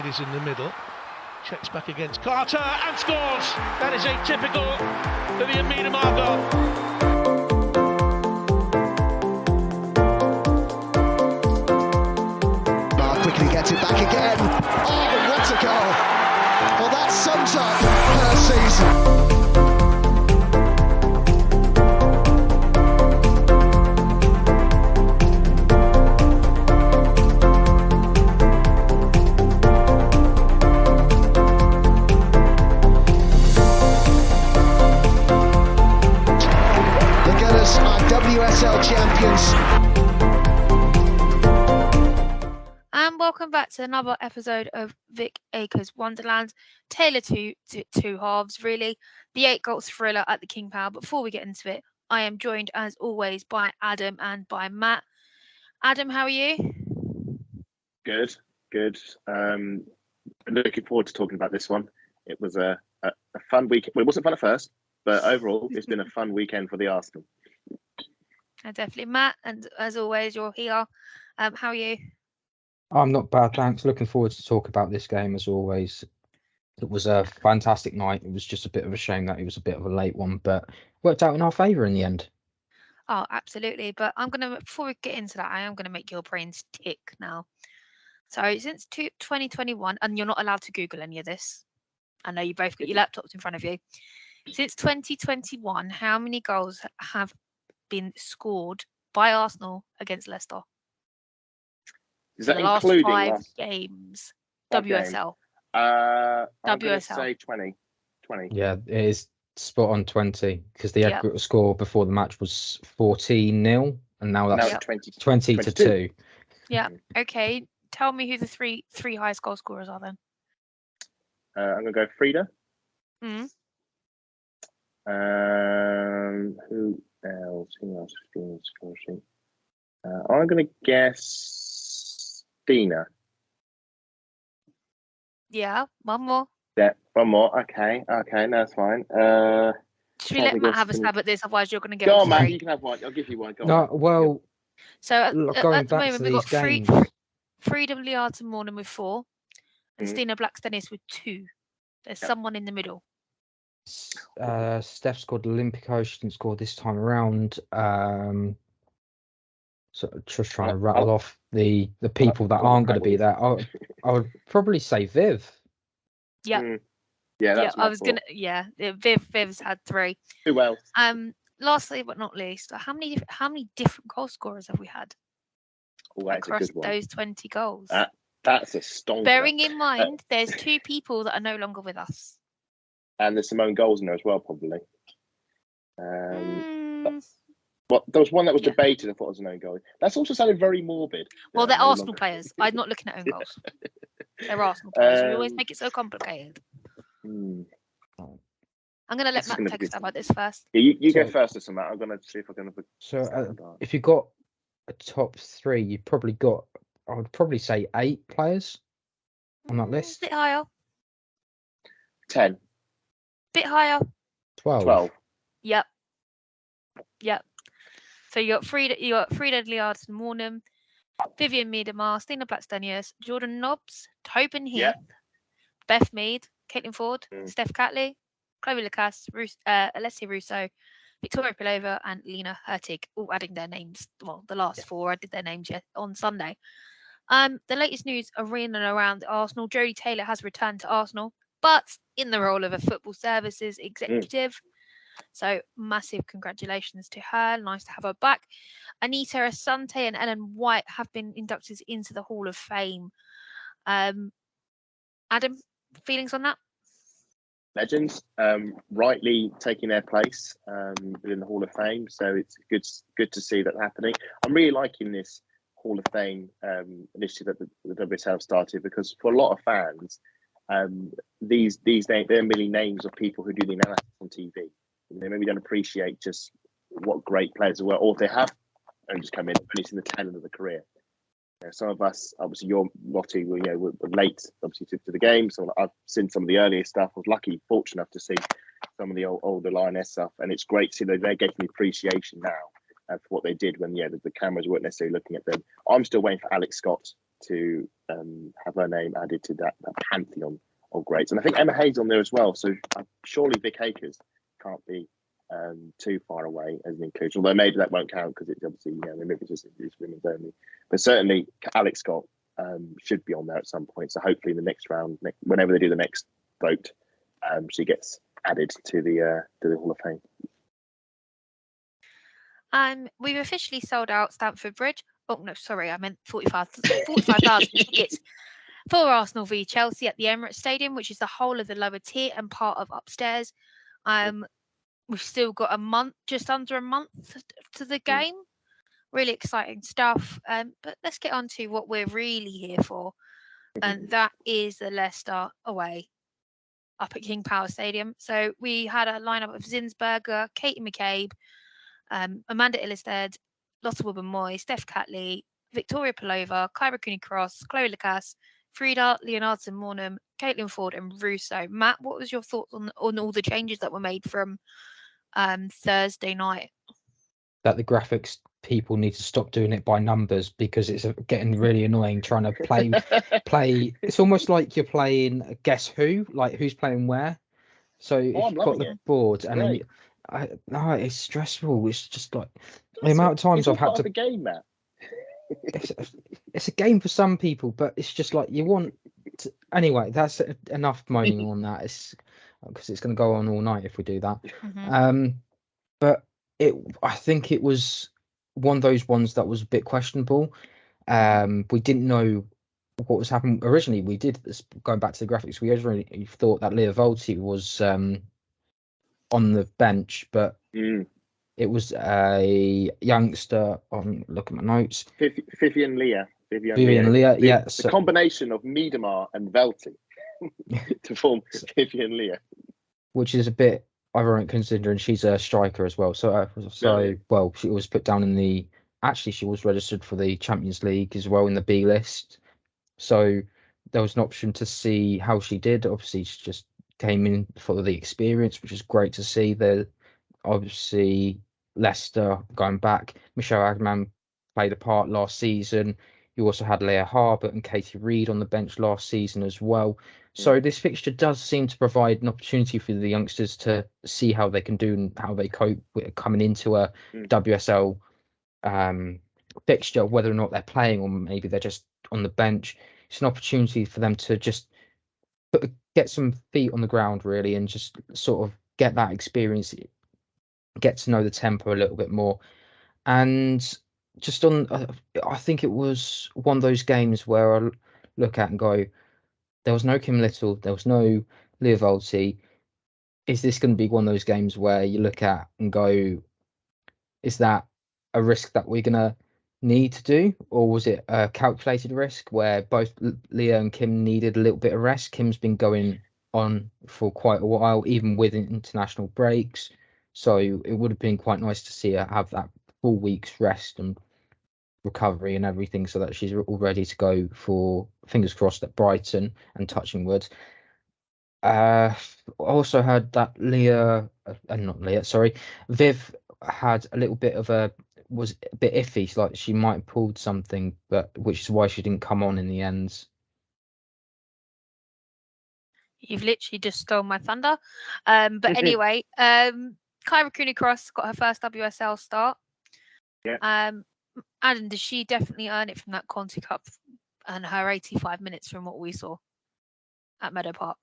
Davies in the middle. Checks back against Carter and scores. That is atypical for the Myanmar goal. Quickly gets it back again. Oh, what a goal! Well, that sums up her season. The Gunners are WSL champions. And welcome back to another episode of Vic Akers Wonderland, Tale of Two Halves, really, the 8-goal thriller at the King Power. Before we get into it, I am joined, as always, by Adam and by Matt. Adam, how are you? Good. Looking forward to talking about this one. It was a fun week. Well, it wasn't fun at first, but overall, it's been a fun weekend for the Arsenal. Definitely, Matt, and as always, you're here. How are you? I'm not bad, thanks. Looking forward to talk about this game as always. It was a fantastic night. It was just a bit of a shame that it was a bit of a late one, but worked out in our favour in the end. Oh, absolutely. But before we get into that, I am gonna make your brains tick now. So since 2021, and you're not allowed to Google any of this. I know you both got your laptops in front of you. Since 2021, how many goals have been scored by Arsenal against Leicester? Is that the last including 5 games? WSL. I'm going to WSL. say 20. Yeah, it is spot on 20 because the aggregate score before the match was 14-0 and now that's 20 to 2. Yeah. Okay. Tell me who the three highest goal scorers are then. I'm going to go Frida. Mm. Who else has been on the score sheet? I'm going to guess Dina. Yeah. One more. Yeah, one more. Okay, that's fine. Should we let Matt have a stab at this? Otherwise, you're going to get. Go on, Matt. You can have one. I'll give you one. Go on. Well. So at the back moment, to we've these got games. Freedom Liata Morning with 4, and Stina Blackstenius with 2. There's someone in the middle. Steph scored Olympico. She didn't score this time around. So just trying to rattle off the people that aren't going to be there. I would probably say Viv. Yeah. Yeah, that's I was gonna. Yeah, Viv's had 3. Who else? Lastly but not least, how many different goal scorers have we had across those 20 goals? That's a stonker. Bearing in mind, there's 2 people that are no longer with us. And there's Simone Goals in there as well, probably. Well, there was one that was debated. I thought it was an own goal. That's also sounded very morbid. Well, they're Arsenal players. I'm not looking at own goals. They're Arsenal players. We always make it so complicated. I'm going to let Matt take a stab at this first. Yeah, you go first, Matt. I'm going to see if I can. So, if you got a top 3, you probably got. I would probably say 8 players on that list. Bit higher. 10. Bit higher. 12. Yep. So you got Frida Liardson Mornham, Vivian Miedemar, Stina Blackstenius, Jordan Nobbs, Tobin Heath, Beth Mead, Caitlin Ford, Steph Catley, Chloe Lacasse, Alessia Russo, Victoria Pilova, and Lena Hurtig, all adding their names. Well, the last 4 I did their names on Sunday. The latest news are in and around Arsenal. Jodie Taylor has returned to Arsenal, but in the role of a football services executive. So massive congratulations to her. Nice to have her back. Anita Asante and Ellen White have been inducted into the Hall of Fame. Adam, feelings on that? Legends, rightly taking their place within the Hall of Fame. So it's good to see that happening. I'm really liking this Hall of Fame initiative that the WSL started, because for a lot of fans, these names, they're merely names of people who do the analysis on TV. They maybe don't appreciate just what great players they were, or if they have only just come in, only seen the tail end of the career. Some of us, obviously, you're Lottie, were late, obviously, to the game. So I've seen some of the earlier stuff. I was fortunate enough to see some of the older Lioness stuff, and it's great to see that they're getting the appreciation now for what they did when the cameras weren't necessarily looking at them. I'm still waiting for Alex Scott to have her name added to that pantheon of greats. And I think Emma Hayes on there as well. So surely Vic Akers can't be too far away as an inclusion. Although maybe that won't count because it's obviously maybe it's just women's only. But certainly Alex Scott should be on there at some point. So hopefully in the next round, whenever they do the next vote, she gets added to the Hall of Fame. We've officially sold out Stamford Bridge. Oh no, sorry, I meant 45,000 tickets for Arsenal v Chelsea at the Emirates Stadium, which is the whole of the lower tier and part of upstairs. We've still got just under a month to the game. Really exciting stuff. But let's get on to what we're really here for, and that is the Leicester away up at King Power Stadium. So we had a lineup of Zinsberger, Katie McCabe, Amanda Illistead, Lotte Wilburn-Moy, Steph Catley, Victoria Pelova, Kyra Cooney-Cross, Chloe Lacasse, Frida Leonardson-Mornham, Caitlin Ford, and Russo. Matt, what was your thoughts on all the changes that were made from Thursday night? That the graphics people need to stop doing it by numbers because it's getting really annoying trying to play. It's almost like you're playing Guess Who, like who's playing where. So if you've got the board and then it's stressful. It's just like the amount of times I've had to. It's a game, Matt. It's a game for some people, but it's just like you want to... Anyway, that's enough moaning on that. It's because it's going to go on all night if we do that. But I think it was one of those ones that was a bit questionable. We didn't know what was happening originally. We did, going back to the graphics, we originally thought that Leah Volti was on the bench, but it was a youngster on. Look at my notes. Vivian Leah. Yeah. The combination of Miedemar and Velti to form Vivian Leah, which is a bit ironic considering she's a striker as well. Well, she was put down in the. Actually, she was registered for the Champions League as well in the B list. So there was an option to see how she did. Obviously, she just came in for the experience, which is great to see. Obviously, Leicester going back. Michelle Agman played a part last season. You also had Leah Harbert and Katie Reid on the bench last season as well. So this fixture does seem to provide an opportunity for the youngsters to see how they can do and how they cope with coming into a WSL fixture, whether or not they're playing or maybe they're just on the bench. It's an opportunity for them to just get some feet on the ground really and just sort of get that experience, get to know the tempo a little bit more. And just on I think it was one of those games where I look at and go, there was no Kim Little, there was no Leah Volti. Is this going to be one of those games where you look at and go, is that a risk that we're going to need to do? Or was it a calculated risk where both Leah and Kim needed a little bit of rest? Kim's been going on for quite a while, even with international breaks. So it would have been quite nice to see her have that full week's rest and recovery and everything so that she's all ready to go for, fingers crossed, at Brighton and touching wood. Also heard that Viv had a little bit of was a bit iffy, like she might have pulled something, but which is why she didn't come on in the end. You've literally just stole my thunder. But anyway, Kyra Cooney-Cross got her first WSL start. Yeah. Adam, did she definitely earn it from that Conti Cup and her 85 minutes from what we saw at Meadow Park?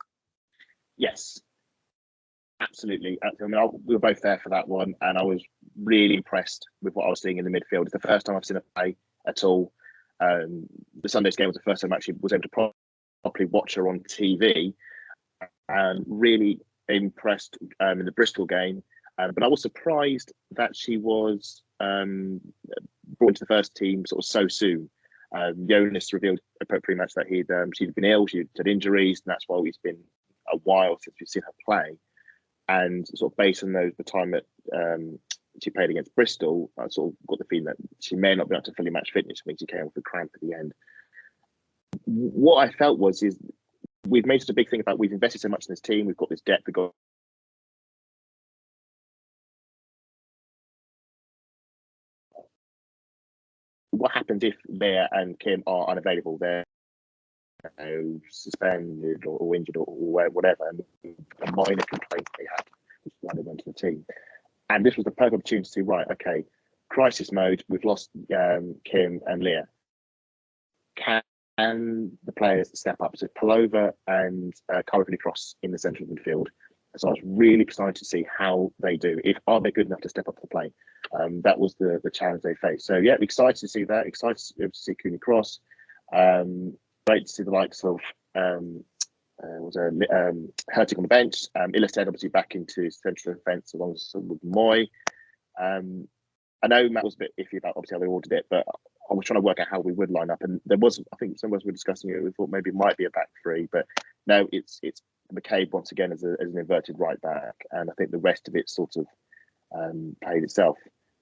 Yes, absolutely. I mean, we were both there for that one, and I was really impressed with what I was seeing in the midfield. It's the first time I've seen her play at all. The Sunday's game was the first time I actually was able to properly watch her on TV, and really impressed in the Bristol game. But I was surprised that she was brought into the first team sort of so soon. Jonas revealed pre-match that she'd been ill, she'd had injuries, and that's why it's been a while since we've seen her play. And sort of based on the time that she played against Bristol, I sort of got the feeling that she may not be able to fully match fitness. I think she came with a cramp at the end. What I felt is we've made such a big thing about we've invested so much in this team, we've got this depth, we've got what happens if Leah and Kim are unavailable? They're suspended or injured or whatever, and a minor complaint they had, which is why they went to the team. And this was the perfect opportunity to see, right, okay, crisis mode, we've lost Kim and Leah. Can the players step up? So Palova and Cara Cross in the centre of the midfield. So I was really excited to see how they do. Are they good enough to step up to the plate? That was the challenge they faced. So yeah, excited to see that. Excited to see Cooney Cross. Great to see the likes of Hurtig on the bench. Ilestead obviously back into central defence alongside with Moy. I know Matt was a bit iffy about obviously how they ordered it, but I was trying to work out how we would line up, and there was, I think some of us were discussing it. We thought maybe it might be a back three, but no, it's McCabe once again as an inverted right back, and I think the rest of it sort of played itself.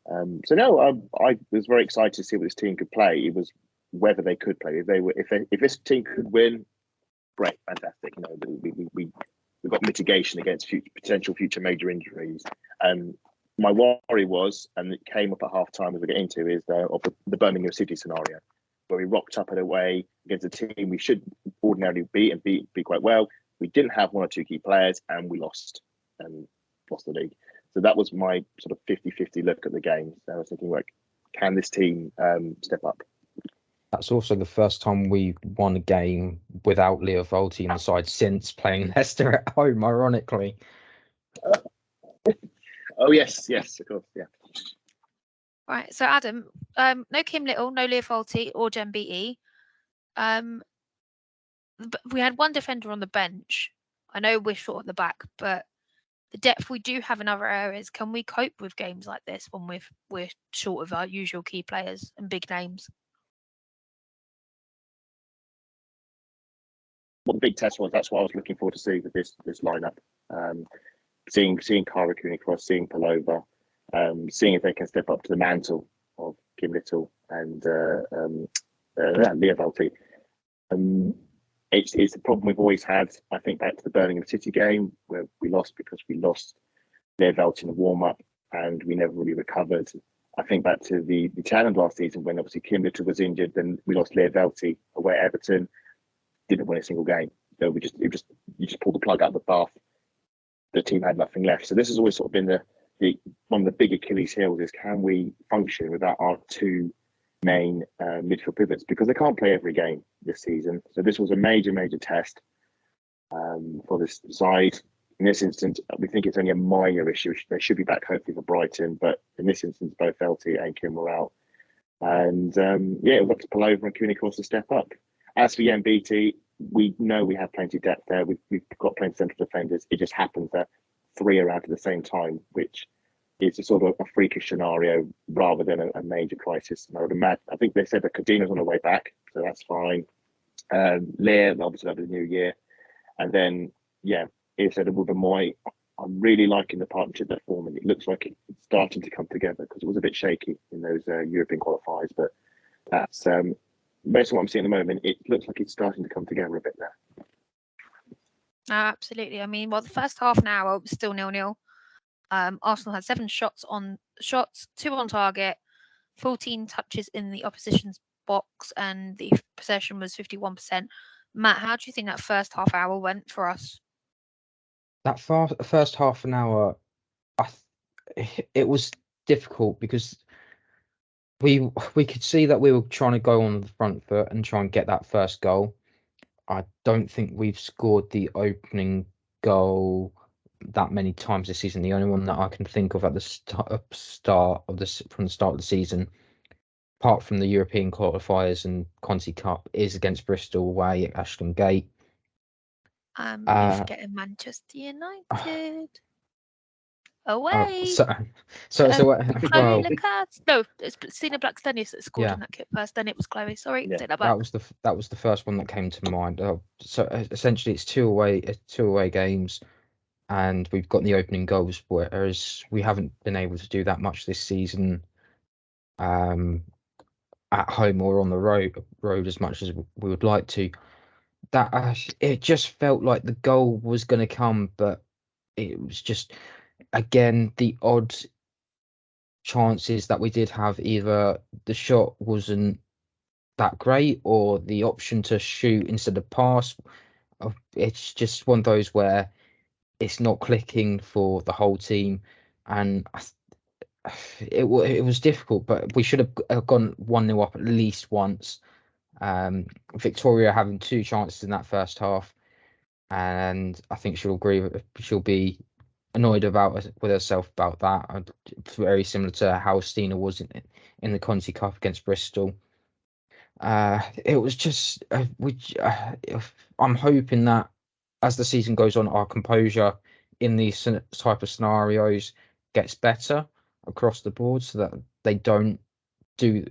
So no, I was very excited to see what this team could play. It was whether they could play. If this team could win, great, fantastic. You know, we got mitigation against potential future major injuries. My worry was, and it came up at half time as we get into, is the Birmingham City scenario, where we rocked up and away against a team we should ordinarily beat and beat quite well. We didn't have one or two key players, and we lost the league. So that was my sort of 50-50 look at the game. So I was thinking, like, can this team step up? That's also the first time we won a game without Leo Volti in the side since playing Leicester at home, ironically. Oh, yes, of course, yeah. Right, so Adam, no Kim Little, no Leo Volti or Jen BE. We had one defender on the bench. I know we're short at the back, but the depth we do have in other areas, can we cope with games like this when we're short of our usual key players and big names? What the big test was, that's what I was looking forward to see with this lineup. Seeing Cara Cooney Cross, seeing Palova, seeing if they can step up to the mantle of Kim Little and Leo Volti. It's the problem we've always had. I think back to the Birmingham City game where we lost because we lost Leo Volti in the warm-up and we never really recovered. I think back to the challenge last season when obviously Kim Little was injured, then we lost Leo Volti away at Everton. Didn't win a single game. So you just pulled the plug out of the bath. The team had nothing left. So this has always sort of been one of the big Achilles heels is, can we function without our two main midfield pivots, because they can't play every game this season. So this was a major test for this side. In this instance, we think it's only a minor issue. They should be back hopefully for Brighton, but in this instance, both Velty and Kim were out. And it was up to Palova and Cooney Cross to step up. As for MBT, we know we have plenty of depth there. We've got plenty of central defenders. It just happens that three are out at the same time, which is a sort of a freakish scenario rather than a major crisis. And I would imagine, I think they said that Cadino's on the way back, so that's fine. Lear, obviously, that'll be the new year. And then, it said with Moy, I'm really liking the partnership they're forming. It looks like it's starting to come together because it was a bit shaky in those European qualifiers, but that's based on what I'm seeing at the moment, it looks like it's starting to come together a bit there. Absolutely. I mean, the first half an hour was still 0-0. Arsenal had 7 shots, 2 on target, 14 touches in the opposition's box, and the possession was 51%. Matt, how do you think that first half hour went for us? That first half an hour, it was difficult because we could see that we were trying to go on the front foot and try and get that first goal. I don't think we've scored the opening goal that many times this season. The only one that I can think of at the start of the season, apart from the European qualifiers and Conti Cup, is against Bristol away at Ashton Gate. You're forgetting Manchester United. Away. Well, no, it's Sina Blackstenius that scored in that kit first. Then it was Chloe. Sorry, take that back. That was the first one that came to mind. So essentially, it's two away games, and we've got the opening goals, whereas we haven't been able to do that much this season, at home or on the road as much as we would like to. That it just felt like the goal was going to come, but it was just, again, the odd chances that we did have, either the shot wasn't that great or the option to shoot instead of pass. It's just one of those where it's not clicking for the whole team, and it was difficult. But we should have gone 1-0 up at least once. Victoria having 2 chances in that first half, and I think she'll be annoyed with herself about that. Very similar to how Stina was in the Conti Cup against Bristol. It was just I'm hoping that as the season goes on, our composure in these type of scenarios gets better across the board, so that they don't do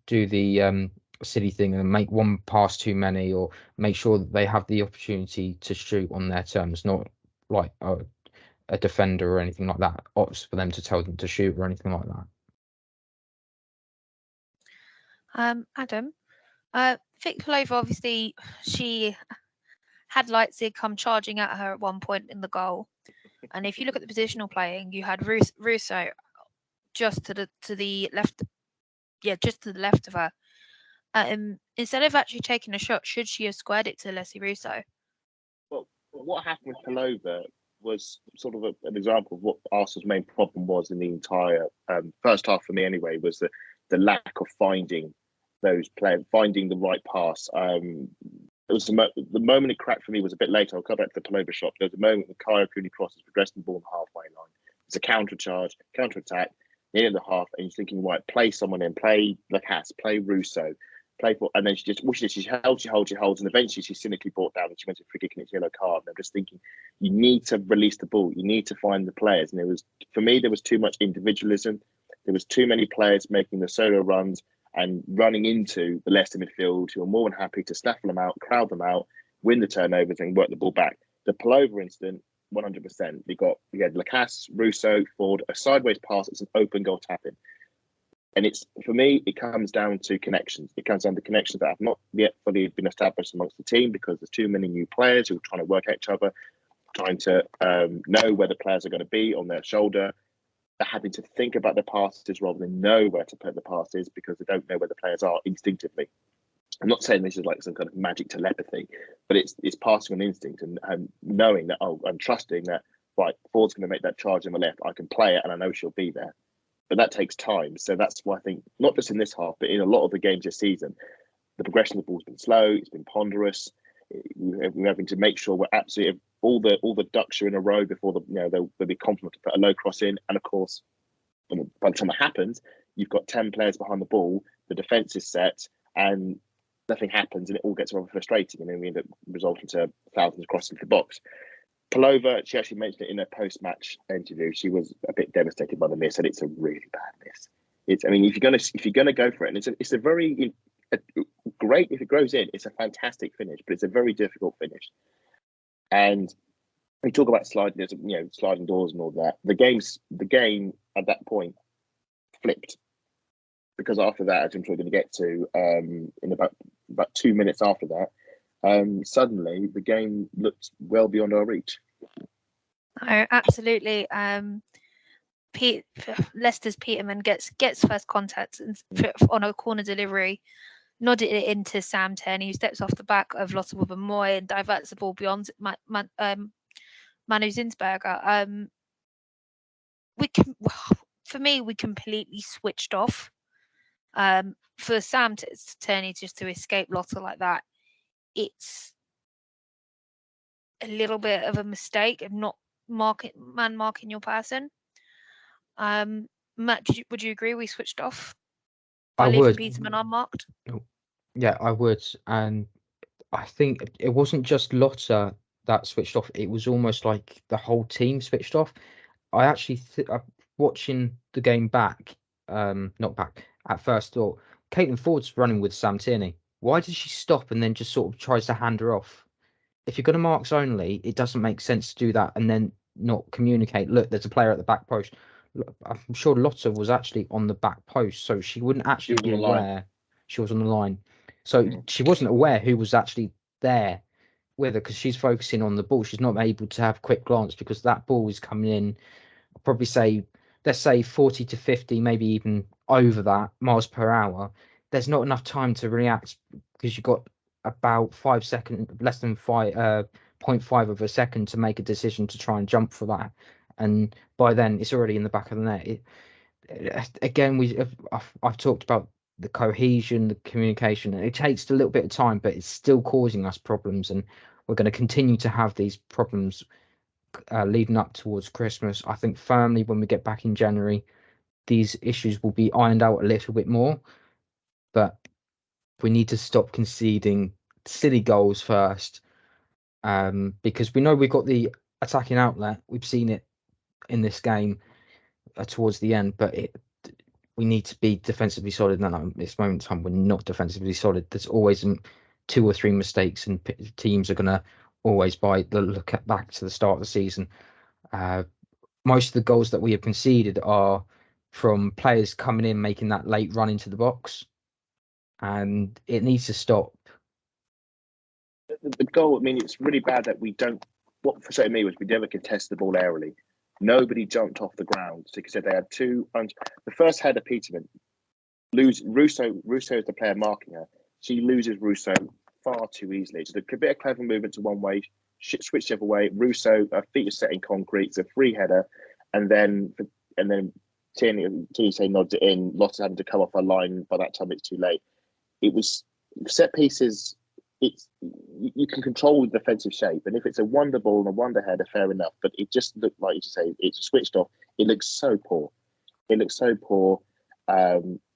the silly thing and make one pass too many, or make sure that they have the opportunity to shoot on their terms, not like a defender or anything like that opts for them to tell them to shoot or anything like that. Adam, Vic Palova, obviously, she had Leipzig come charging at her at one point in the goal, and if you look at the positional playing, you had Russo just to the left, just to the left of her. Instead of actually taking a shot, should she have squared it to Leslie Russo? Well, what happened with Palova was sort of an example of what Arsenal's main problem was in the entire first half, for me anyway, was the lack of finding those players, finding the right pass. It was the moment it cracked for me was a bit later. I'll come back to the Palova shot. There was a moment when Kaya Cooney crosses, progressed the ball on the halfway line. It's a counter attack, the end of the half, and you're thinking, right, play someone in, play Lacasse, play Russo, play for, and then she holds, and eventually she's cynically brought down and she went to free kick and it's yellow card. And I'm just thinking, you need to release the ball, you need to find the players. And for me, there was too much individualism. There was too many players making the solo runs and running into the Leicester midfield, who are more than happy to snaffle them out, crowd them out, win the turnovers and work the ball back. The Palova incident, 100%. We had Lacasse, Russo, Ford, a sideways pass, it's an open goal tapping. And for me, it comes down to connections. It comes down to connections that have not yet fully been established amongst the team, because there's too many new players who are trying to work at each other, trying to know where the players are going to be on their shoulder. They're having to think about the passes rather than know where to put the passes, because they don't know where the players are instinctively. I'm not saying this is like some kind of magic telepathy, but it's passing on instinct and knowing that, I'm trusting that, right, Ford's going to make that charge on the left. I can play it and I know she'll be there. But that takes time. So that's why I think, not just in this half, but in a lot of the games this season, the progression of the ball's been slow, it's been ponderous. We're having to make sure we're absolutely all the ducks are in a row before they'll be confident to put a low cross in. And of course, by the time it happens, you've got 10 players behind the ball, the defence is set, and nothing happens, and it all gets rather frustrating, and then we end up resulting to thousands crossing the box. Palova, she actually mentioned it in her post-match interview. She was a bit devastated by the miss, and it's a really bad miss. If you're gonna go for it, and it's a very great, if it goes in, it's a fantastic finish, but it's a very difficult finish. And we talk about sliding doors and all that. The game at that point flipped, because after that, as I'm sure we're going to get to, in about 2 minutes after that, suddenly the game looked well beyond our reach. Oh, absolutely. Leicester's Peterman gets first contact on a corner delivery, nodded it into Sam Turney, who steps off the back of Lotte Wubben-Moy and diverts the ball beyond Manu Zinsberger. For me, we completely switched off. For Sam Turney just to escape Lotte like that, it's a little bit of a mistake of not marking your person. Matt, would you agree we switched off by leaving Peterman unmarked? Yeah, I would. And I think it wasn't just Lotte that switched off. It was almost like the whole team switched off. I actually, watching the game back, not back, at first thought, Caitlin Ford's running with Sam Tierney. Why does she stop and then just sort of tries to hand her off? If you're going to marks only, it doesn't make sense to do that and then not communicate. Look, there's a player at the back post. I'm sure Lotte was actually on the back post, so she wouldn't actually be aware she was on the line. So she wasn't aware who was actually there with her, because she's focusing on the ball. She's not able to have a quick glance because that ball is coming in, I'll probably say let's say 40 to 50, maybe even over that miles per hour, there's not enough time to react because you've got about 5 seconds, less than 0.5 of a second to make a decision to try and jump for that. And by then it's already in the back of the net. Again, I've talked about the cohesion, the communication, and it takes a little bit of time, but it's still causing us problems, and we're going to continue to have these problems leading up towards Christmas. I think firmly when we get back in January, these issues will be ironed out a little bit more, but we need to stop conceding silly goals first, because we know we've got the attacking outlet. We've seen it in this game towards the end, but we need to be defensively solid. And at this moment in time, we're not defensively solid. There's always 2 or 3 mistakes, and teams are going to always look back to the start of the season. Most of the goals that we have conceded are from players coming in, making that late run into the box, and it needs to stop. The goal, I mean, it's really bad that we don't. What frustrated me was we never contested the ball aerially. Nobody jumped off the ground. So you said they had 2. The first header, Peterman Russo is the player marking her. She loses Russo far too easily. Just a bit of clever movement to one way, switch the other way. Russo, her feet are set in concrete. It's a free header, and then Tierney say nods it in. Lottie's having to come off her line. By that time, it's too late. It was set pieces. You can control the defensive shape, and if it's a wonder ball and a wonder header, fair enough. But it just looked like, you say, it's switched off. It looks so poor.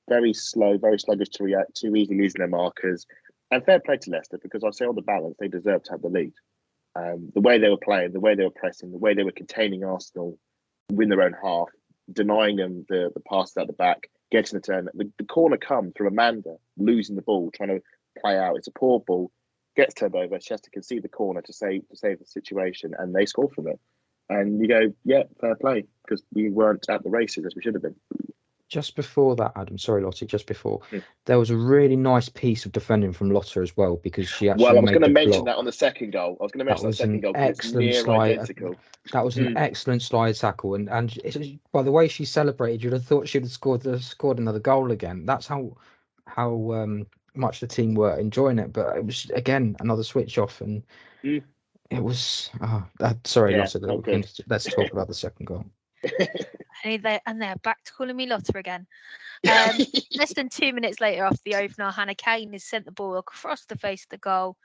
Very slow, very sluggish to react, too easily losing their markers. And fair play to Leicester, because I say on the balance, they deserve to have the lead. The way they were playing, the way they were pressing, the way they were containing Arsenal win their own half, denying them the passes at the back, getting the turn. The corner come from Amanda losing the ball, trying to play out. It's a poor ball, gets turned over. She has to concede the corner to save the situation, and they score from it. And you go, yeah, fair play, because we weren't at the races as we should have been. Just before that, Adam, sorry, Lottie, there was a really nice piece of defending from Lotta as well, because she actually Well, I was going to mention that on the second goal. I was going to mention the second goal because it's near identical. That was an excellent slide tackle, and by the way she celebrated, you'd have thought she'd have scored another goal again. That's how much the team were enjoying it. But it was, again, another switch off, and it was. Sorry, Yeah, Lotta. Let's talk about the second goal. And they're back to calling me Lotta again. Less than 2 minutes later, after the opener, Hannah Kane has sent the ball across the face of the goal,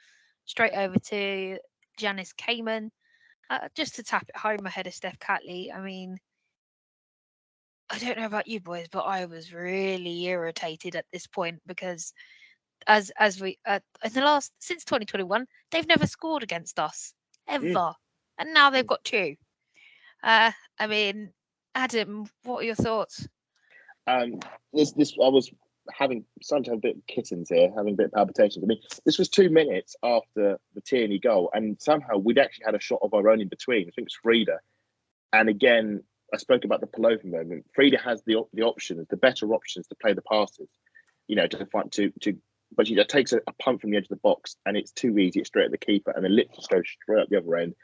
straight over to Janice Kamen, just to tap it home ahead of Steph Catley. I mean, I don't know about you boys, but I was really irritated at this point, because as we in the last, since 2021, they've never scored against us ever, and now they've got 2. I mean, Adam, what are your thoughts? This I was starting to have a bit of kittens here, having a bit of palpitations. I mean, this was 2 minutes after the Tierney goal, and somehow we'd actually had a shot of our own in between. I think it was Frida. And again, I spoke about the Palova moment. Frida has the options, the better options to play the passes, but she takes a punt from the edge of the box, and it's too easy. It's straight at the keeper, and then literally goes straight up the other end.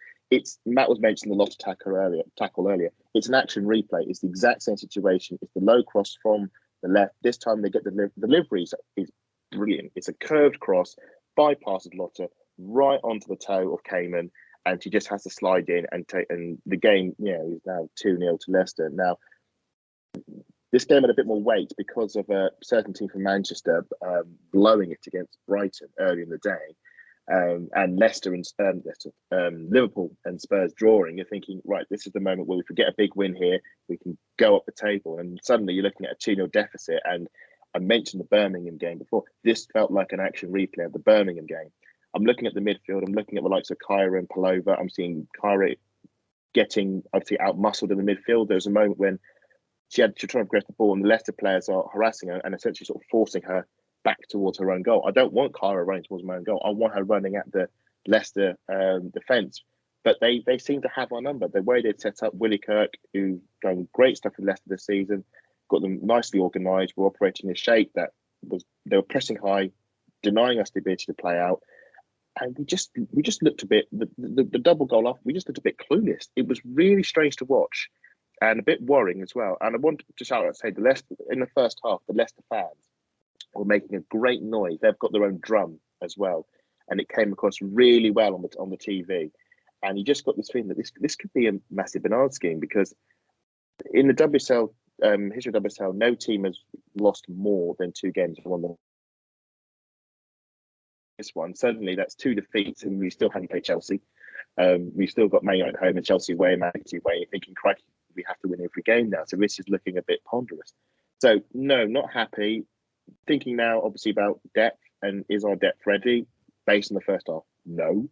Matt was mentioning the Lottie tackle earlier. It's an action replay. It's the exact same situation. It's the low cross from the left. This time they get the delivery is brilliant. It's a curved cross, bypasses Lotte right onto the toe of Cayman, and she just has to slide in and take. And the game, is now 2-0 to Leicester. Now, this game had a bit more weight because of a certain team from Manchester blowing it against Brighton early in the day. And Leicester and Liverpool and Spurs drawing, you're thinking, right, this is the moment where we could get a big win here, we can go up the table, and suddenly you're looking at a 2-0 deficit. And I mentioned the Birmingham game before. This felt like an action replay of the Birmingham game. I'm looking at the midfield, I'm looking at the likes of Kyra and Palova. I'm seeing Kyra getting, I'd say, out-muscled in the midfield. There was a moment when she tried to progress the ball, and the Leicester players are harassing her and essentially sort of forcing her back towards her own goal. I don't want Kyra running towards my own goal. I want her running at the Leicester defence. But they seem to have our number. The way they'd set up Willie Kirk, who's done great stuff with Leicester this season, got them nicely organised, were operating in a shape that they were pressing high, denying us the ability to play out. And we just looked a bit, the double goal off, we just looked a bit clueless. It was really strange to watch. and a bit worrying as well. And I want to shout out, say the Leicester in the first half, the Leicester fans were making a great noise. They've got their own drum as well, and it came across really well on the TV. And you just got this feeling that this could be a massive banana scheme, because in the WSL history of WSL, no team has lost more than 2 games and won this one. Suddenly, that's 2 defeats, and we still haven't played Chelsea. We've still got Man United at home and Chelsea away and Man City away. You're thinking, crikey, we have to win every game now. So this is looking a bit ponderous. So no, not happy. Thinking now, obviously, about depth, and is our depth ready? Based on the first half, no.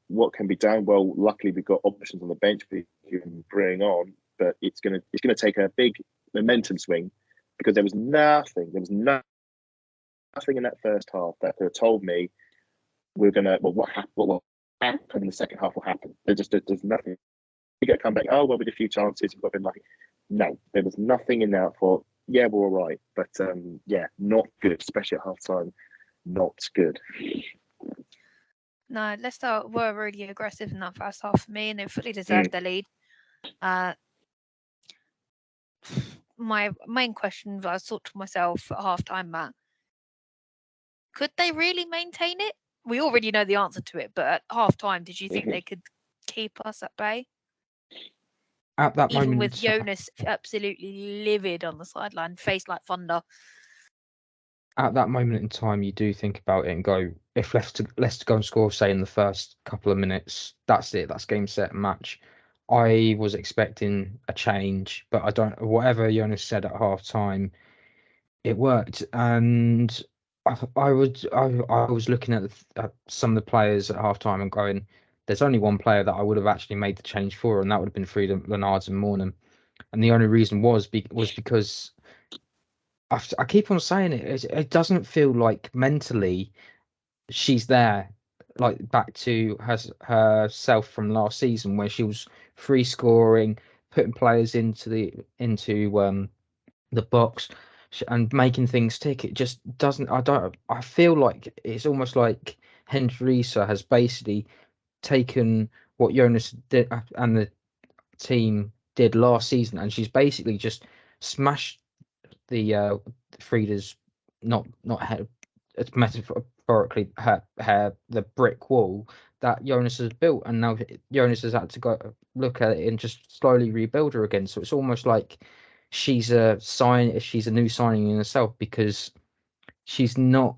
What can be done? Well, luckily we've got options on the bench we can bring on, but it's gonna take a big momentum swing, because there was nothing in that first half that could have told me what happened in the second half will happen. There's nothing. We get a comeback. Oh well, with a few chances, we've been lucky. No, there was nothing in that. For yeah, we're all right, but not good, especially at half time. Not good. No, Leicester were really aggressive in that first half for me, and they fully deserved their lead. My main question I thought to myself at half time, Matt, could they really maintain it? We already know the answer to it, but at half time, did you think they could keep us at bay? At that Even moment, with Jonas absolutely livid on the sideline, face like thunder. At that moment in time, you do think about it and go, if Leicester go and score, say, in the first couple of minutes, that's it. That's game, set, match. I was expecting a change, but I don't. Whatever Jonas said at half time, it worked. And I was looking at some of the players at half time and going, there's only one player that I would have actually made the change for, and that would have been Freedom Leonards and Mornham. And the only reason was because I keep on saying it. It doesn't feel like mentally she's there, like back to herself from last season, where she was free scoring, putting players into the box and making things tick. It just doesn't. I feel like it's almost like Hendrisa has basically taken what Jonas did and the team did last season, and she's basically just smashed the Frida's not head, it's metaphorically her the brick wall that Jonas has built, and now Jonas has had to go look at it and just slowly rebuild her again. So it's almost like she's a new signing in herself, because she's not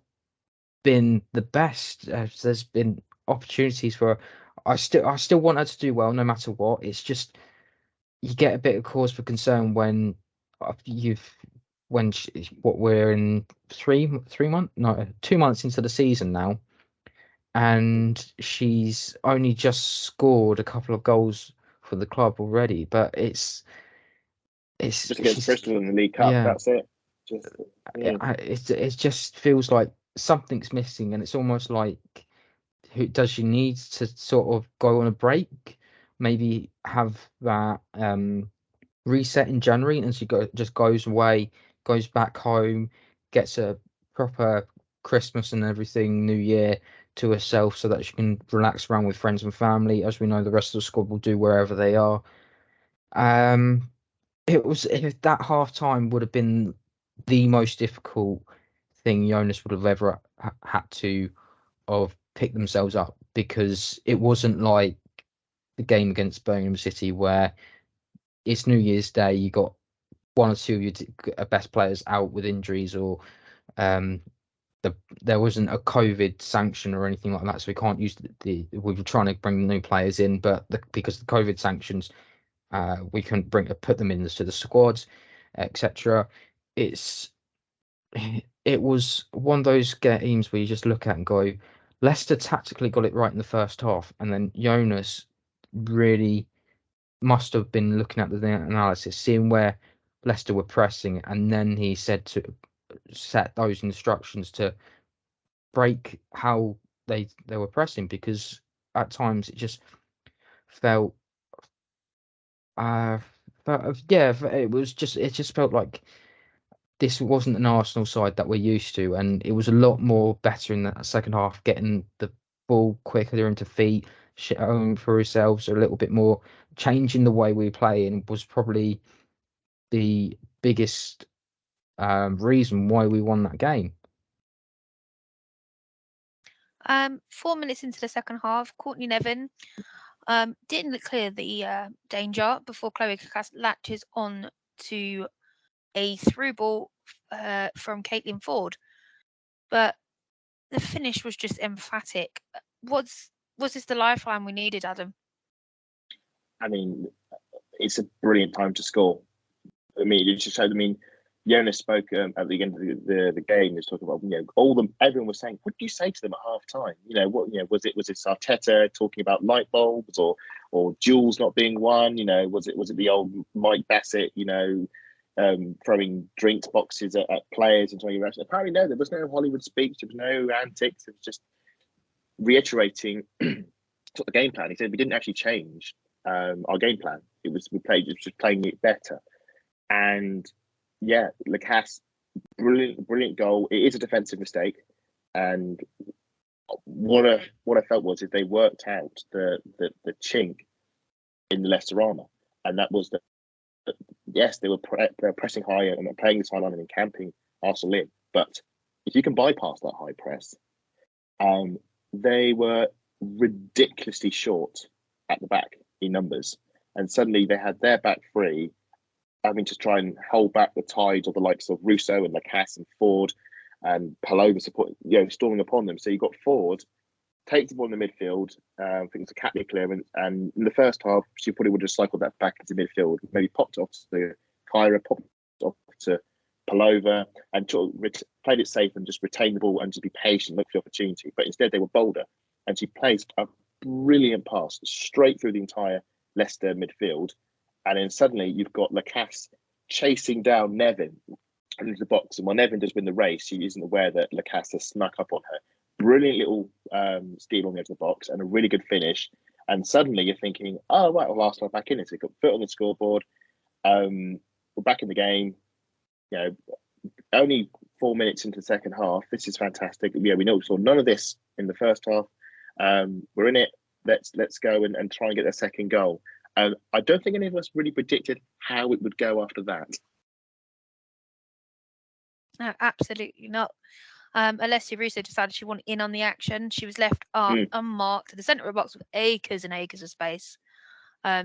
been the best. There's been opportunities for her. I still want her to do well no matter what. It's just you get a bit of cause for concern when we're in 2 months into the season now, and she's only just scored a couple of goals for the club already. But it's just against Bristol in the League Cup. Yeah. That's it. It just feels like something's missing, and it's almost like, does she need to sort of go on a break, maybe have that reset in January, and she just goes away, goes back home, gets a proper Christmas and everything, New Year to herself, so that she can relax around with friends and family, as we know the rest of the squad will do wherever they are. If that half time would have been the most difficult thing Jonas would have ever had to have picked themselves up, because it wasn't like the game against Birmingham City where it's New Year's Day, you got one or two of your best players out with injuries, or there wasn't a COVID sanction or anything like that, so we can't use we were trying to bring new players in, but because of the COVID sanctions, we couldn't put them into the squads, etc. It was one of those games where you just look at and go, Leicester tactically got it right in the first half, and then Jonas really must have been looking at the analysis, seeing where Leicester were pressing, and then he said to set those instructions to break how they were pressing, because at times it just felt it just felt like this wasn't an Arsenal side that we're used to, and it was a lot more better in that second half, getting the ball quicker into feet, showing for ourselves a little bit more, changing the way we play, and was probably the biggest reason why we won that game. 4 minutes into the second half, Courtney Nevin didn't clear the danger before Chloe Lacasse latches on to a through ball from Caitlin Ford. But the finish was just emphatic. Was this the lifeline we needed, Adam? I mean, it's a brilliant time to score. I mean, it just showed. I mean, Jonas spoke at the end of the game. He was talking about, everyone was saying, what did you say to them at half time? Was it Arteta talking about light bulbs or Jules not being one? Was it the old Mike Bassett, throwing drinks boxes at players and talking about it? Apparently, no, there was no Hollywood speech, there was no antics. It was just reiterating sort of the game plan. He said we didn't actually change our game plan. It was just playing it better. And yeah, Lacasse, brilliant goal. It is a defensive mistake, and what I felt was if they worked out the chink in the Leicester armour, and that was yes, they were pressing high and playing the sideline and camping Arsenal in. But if you can bypass that high press, they were ridiculously short at the back in numbers, and suddenly they had their back three having to try and hold back the tides of the likes of Russo and Lacasse and Ford and Palova storming upon them. So you got Ford takes the ball in the midfield. I think it's a Catley clearance, and in the first half she probably would have cycled that back into midfield, maybe popped off to Kyra, popped off to Palova, and played it safe and just retained the ball and just be patient, look for the opportunity. But instead they were bolder, and she placed a brilliant pass straight through the entire Leicester midfield. And then suddenly you've got Lacasse chasing down Nevin into the box. And while Nevin does win the race, she isn't aware that Lacasse has snuck up on her. Brilliant little steal on the edge of the box and a really good finish. And suddenly you're thinking, oh, right, well, Arsenal back in it. So they've got foot on the scoreboard. We're back in the game. Only 4 minutes into the second half. This is fantastic. Yeah, we saw none of this in the first half. We're in it. Let's go and try and get a second goal. I don't think any of us really predicted how it would go after that. No, absolutely not. Alessia Russo decided she wanted in on the action. She was left unmarked to the centre of the box with acres and acres of space.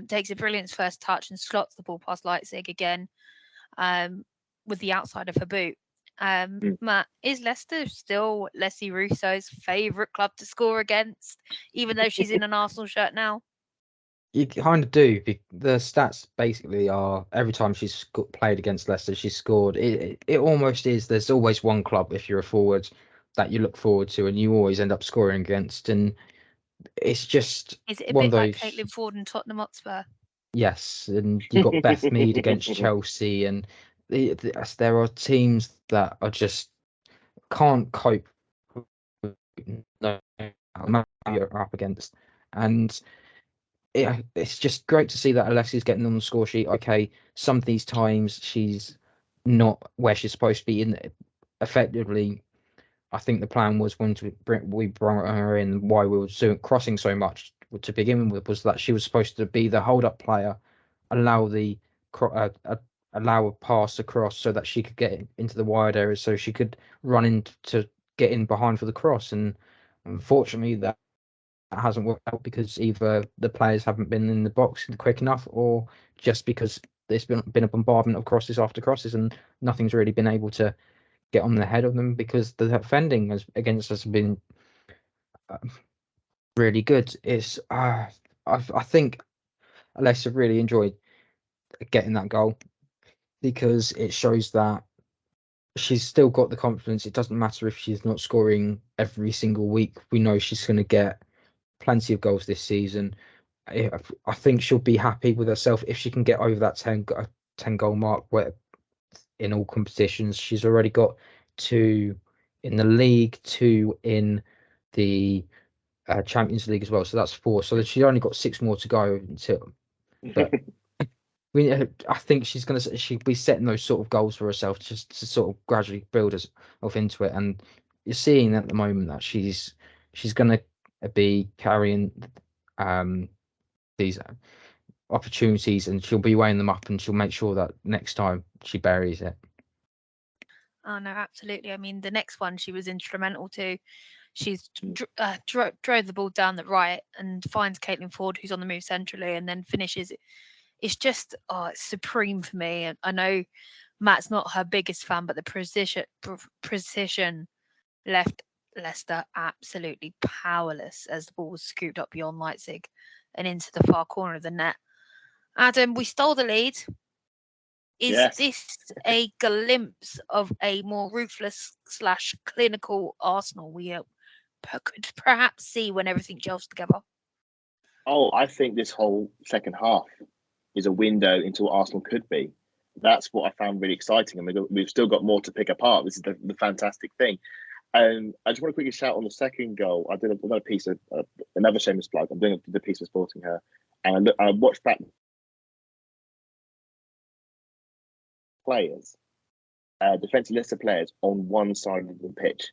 Takes a brilliant first touch and slots the ball past Leitzig again with the outside of her boot. Matt, is Leicester still Alessia Russo's favourite club to score against, even though she's in an Arsenal shirt now? You kind of do. The stats basically are every time she's played against Leicester, she's scored. It almost is. There's always one club, if you're a forward, that you look forward to, and you always end up scoring against. And it's just is it a one bit of like those. Caitlin Ford and Tottenham Hotspur? Yes, and you've got Beth Mead against Chelsea, and there are teams that are just can't cope with no matter who you're up against, and it's just great to see that Alexia's getting on the score sheet. Okay, some of these times she's not where she's supposed to be. In effectively, I think the plan was when we brought her in, why we were crossing so much to begin with, was that she was supposed to be the hold-up player, allow a pass across so that she could get into the wide areas, so she could run in to get in behind for the cross. And unfortunately, that hasn't worked out because either the players haven't been in the box quick enough, or just because there's been a bombardment of crosses after crosses and nothing's really been able to get on the head of them, because the defending against us has been really good. It's I think Alessia really enjoyed getting that goal because it shows that she's still got the confidence. It doesn't matter if she's not scoring every single week. We know she's going to get plenty of goals this season. I think she'll be happy with herself if she can get over that 10 goal mark, where in all competitions she's already got 2 in the league, 2 in the Champions League as well, so that's 4. So she's only got 6 more to go until. But I think she'll be setting those sort of goals for herself just to sort of gradually build herself into it. And you're seeing at the moment that she's going to be carrying these opportunities, and she'll be weighing them up, and she'll make sure that next time she buries it. Oh no, absolutely. I mean, the next one she was instrumental to. She's drove the ball down the right and finds Caitlin Ford, who's on the move centrally, and then finishes it. It's just it's supreme for me. And I know Matt's not her biggest fan, but the precision left Leicester absolutely powerless as the ball was scooped up beyond Leipzig and into the far corner of the net. Adam, we stole the lead. Is this a glimpse of a more ruthless / clinical Arsenal we could perhaps see when everything gels together? Oh, I think this whole second half is a window into what Arsenal could be. That's what I found really exciting, and we've still got more to pick apart. This is the fantastic thing. I just want to quickly shout on the second goal. I did another piece of another shameless plug. I'm doing the piece of Sporting Her, and I watched back players, defensive Leicester players on one side of the pitch.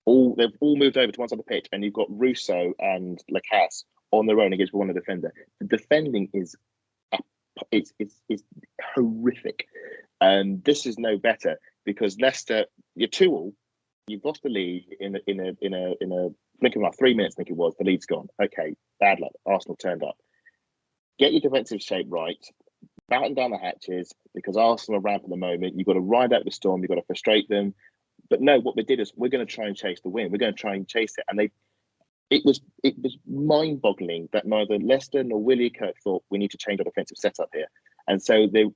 They've all moved over to one side of the pitch, and you've got Russo and Lacasse on their own against one defender. The defending is it's horrific, and this is no better because Leicester, you're 2-2. You've lost the lead in a blink of about 3 minutes. I think it was. The lead's gone. Okay, bad luck. Arsenal turned up. Get your defensive shape right. Batten down the hatches because Arsenal are rampant at the moment. You've got to ride out the storm. You've got to frustrate them. But no, what we did is we're going to try and chase the win. We're going to try and chase it. And it was mind-boggling that neither Leicester nor Willie Kirk thought we need to change our defensive setup here. And so they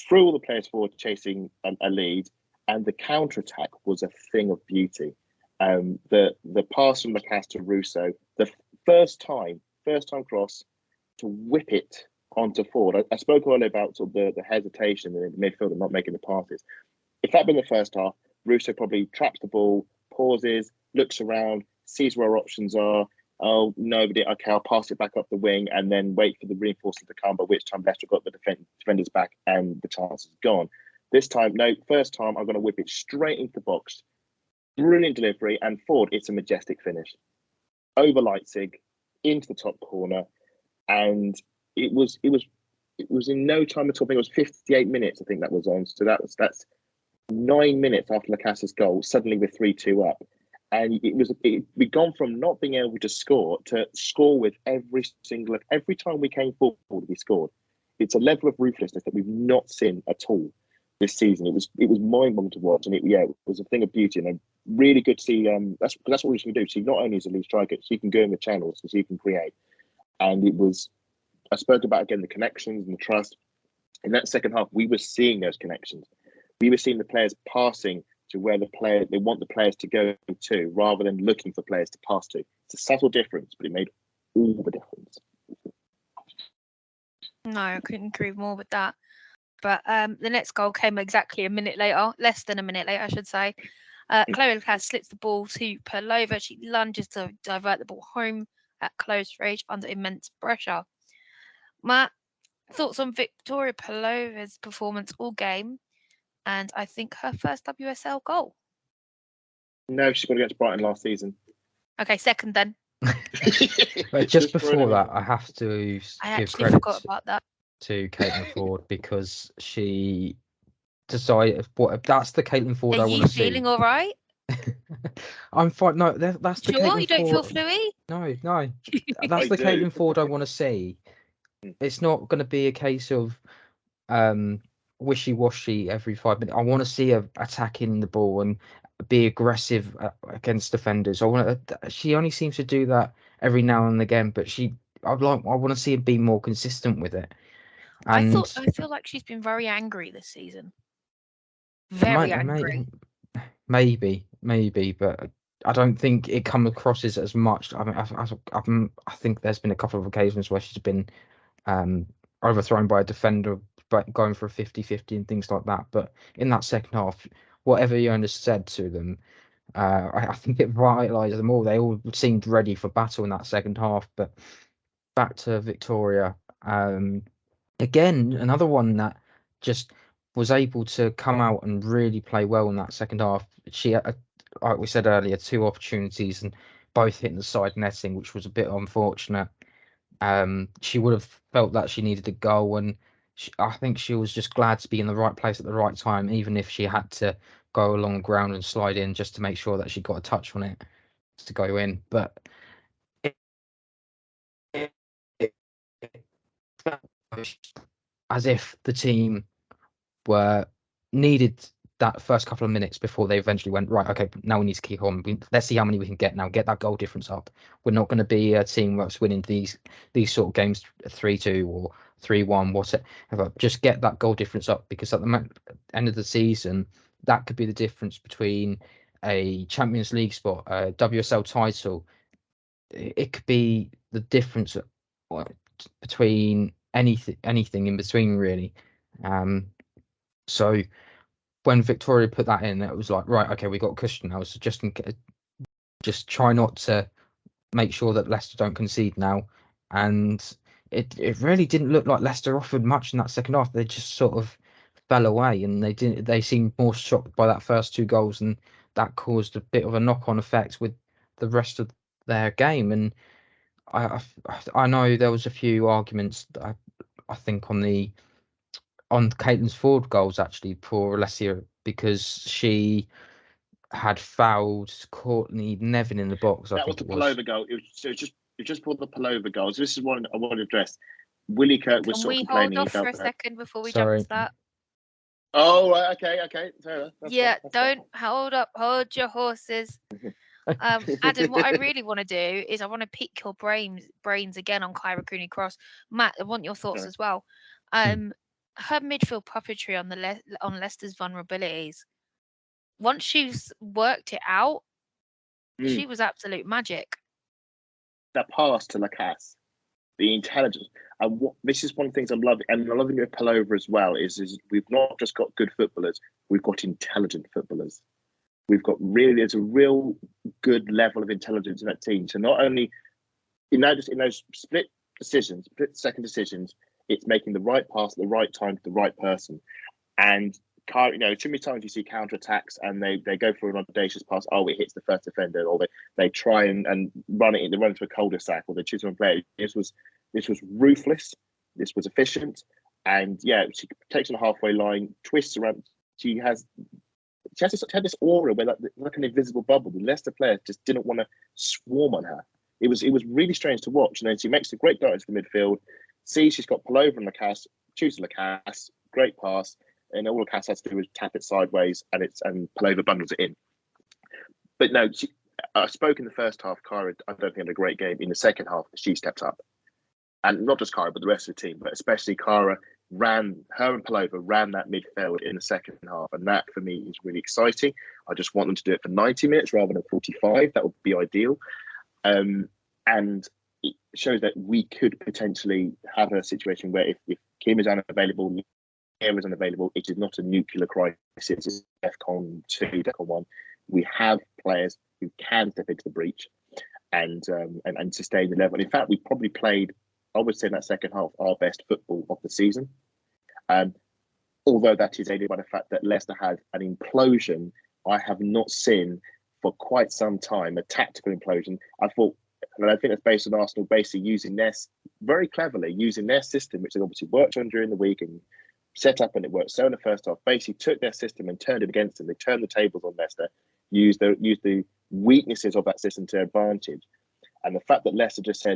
threw all the players forward chasing a lead, and the counter-attack was a thing of beauty. The pass from Lacasse to Russo, the first time cross to whip it onto Ford. I spoke earlier about sort of the hesitation in the midfield and not making the passes. If that had been the first half, Russo probably traps the ball, pauses, looks around, sees where our options are. Oh, nobody. Okay, I'll pass it back up the wing and then wait for the reinforcement to come, by which time Leicester got the defenders back and the chance is gone. This time, no, first time, I'm going to whip it straight into the box. Brilliant delivery, and Ford, it's a majestic finish. Over Leipzig, into the top corner, and it was in no time at all. I think it was 58 minutes, I think that was on. So that's 9 minutes after Lacasse's goal, suddenly we're 3-2 up. And we'd gone from not being able to score to score with every time we came forward, we scored. It's a level of ruthlessness that we've not seen at all this season. It was mind-boggling to watch, and it was a thing of beauty, and really good to see. That's what we should do. She not only is a lead striker, she can go in the channels, so she can create. And it was, I spoke about again the connections and the trust. In that second half, we were seeing those connections. We were seeing the players passing to where they want the players to go to, rather than looking for players to pass to. It's a subtle difference, but it made all the difference. No, I couldn't agree more with that. But the next goal came exactly a minute later, less than a minute later, I should say. Chloe Lacasse slips the ball to Perlova. She lunges to divert the ball home at close range under immense pressure. Matt, thoughts on Victoria Perlova's performance all game, and I think her first WSL goal? No, she got against Brighton last season. Okay, second then. But just before that, I have to give credit forgot about that. to Caitlin Ford, because she decided that's the Caitlin Ford I want to see. Are you feeling all right? I'm fine. No, that's the Sure, Caitlin you don't Ford. feel fluey? No. That's the Caitlin Ford I want to see. It's not going to be a case of wishy-washy every 5 minutes. I want to see her attacking the ball and be aggressive against defenders. She only seems to do that every now and again, but I want to see her be more consistent with it. And I feel like she's been very angry this season. Very angry. Maybe, but I don't think it comes across as much. I mean, I think there's been a couple of occasions where she's been overthrown by a defender, but going for a 50-50 and things like that. But in that second half, whatever Jonas said to them, I think it vitalised them all. They all seemed ready for battle in that second half. But back to Victoria, again, another one that just was able to come out and really play well in that second half. She had, like we said earlier, 2 opportunities and both hitting the side netting, which was a bit unfortunate. She would have felt that she needed a goal, and I think she was just glad to be in the right place at the right time, even if she had to go along the ground and slide in just to make sure that she got a touch on it to go in. But it as if the team were needed that first couple of minutes before they eventually went, right, okay, now we need to kick on. Let's see how many we can get now. Get that goal difference up. We're not going to be a team that's winning these sort of games 3-2 or 3-1, whatever. Just get that goal difference up, because at the end of the season, that could be the difference between a Champions League spot, a WSL title. It could be the difference between anything in between, really. So when Victoria put that in, it was like, right, okay, we got a cushion now. So just try not to make sure that Leicester don't concede now. And it really didn't look like Leicester offered much in that second half. They just sort of fell away, and they seemed more shocked by that first 2 goals, and that caused a bit of a knock-on effect with the rest of their game. And I know there was a few arguments, I think, on Caitlin's forward goals actually for Alessia, because she had fouled Courtney Nevin in the box. That was the pullover goal. It was just for the pullover goals. This is one I want to address. Willie Kirk was Can sort of we complaining. hold off for a that. second before we Sorry. jump to that? Oh, right, okay. Fair enough. Don't hold up. Hold your horses. Adam, what I really want to do is I want to pick your brains again on Kyra Cooney-Cross. Matt, I want your thoughts as well. Her midfield puppetry on Leicester's vulnerabilities. Once she's worked it out, she was absolute magic. That pass to Lacasse, the intelligence, and this is one of the things I'm loving, and I'm loving with Pullover as well. Is we've not just got good footballers, we've got intelligent footballers. There's a real good level of intelligence in that team. So not only in those split second decisions, it's making the right pass at the right time to the right person. And too many times you see counter-attacks and they go for an audacious pass. Oh, it hits the first defender, or they try and run it. They run into a cul-de-sac, or they choose one player. This was ruthless. This was efficient, and she takes on the halfway line, twists around. She had this aura where like an invisible bubble. The Leicester players just didn't want to swarm on her. It was really strange to watch. And then she makes a great dart into the midfield. She's got Pullover and Lacasse, chooses Lacasse, great pass. And all Lacasse has to do is tap it sideways, and Pullover bundles it in. But no, I spoke in the first half. Kyra, I don't think had a great game. In the second half, she stepped up, and not just Kyra, but the rest of the team. But especially Kyra and Pullover ran that midfield in the second half, and that for me is really exciting. I just want them to do it for 90 minutes rather than 45. That would be ideal, and it shows that we could potentially have a situation where if Kim is unavailable, is unavailable, it is not a nuclear crisis. It's DEFCON 2, DEFCON 1. We have players who can step into the breach and sustain the level. In fact, we probably played, I would say in that second half, our best football of the season. Although that is aided by the fact that Leicester had an implosion I have not seen for quite some time, a tactical implosion. I think that's based on Arsenal basically very cleverly using their system, which they obviously worked on during the week and set up, and it worked so in the first half. Basically took their system and turned it against them. They turned the tables on Leicester, used the weaknesses of that system to their advantage. And the fact that Leicester just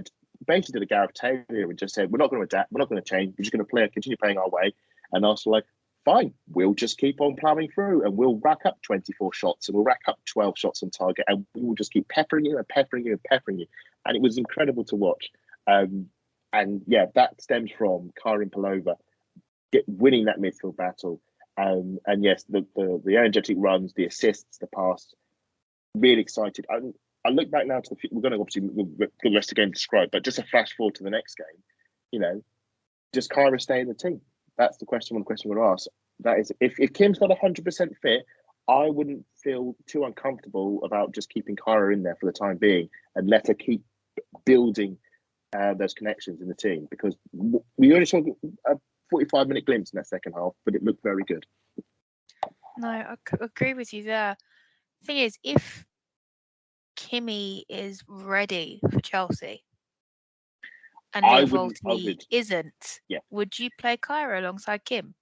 basically did a Gareth Taylor and just said, we're not going to adapt, we're not going to change, we're just going to continue playing our way. And Arsenal fine, we'll just keep on ploughing through, and we'll rack up 24 shots, and we'll rack up 12 shots on target, and we will just keep peppering you and peppering you and peppering you. And it was incredible to watch. That stems from Kyra Pullover winning that midfield battle, and yes, the energetic runs, the assists, the pass. Really excited. I look back now to we're going to obviously the rest of the game described, but just a flash forward to the next game. Does Kyra stay in the team? That's the question. One question we're asked. That is, if Kim's not 100% fit, I wouldn't feel too uncomfortable about just keeping Kyra in there for the time being and let her keep building those connections in the team, because we only saw a 45-minute glimpse in that second half, but it looked very good. No, I agree with you there. Thing is, if Kimmy is ready for Chelsea, and I Leah wouldn't. I Volti would. isn't, Yeah. would you play Kyra alongside Kim?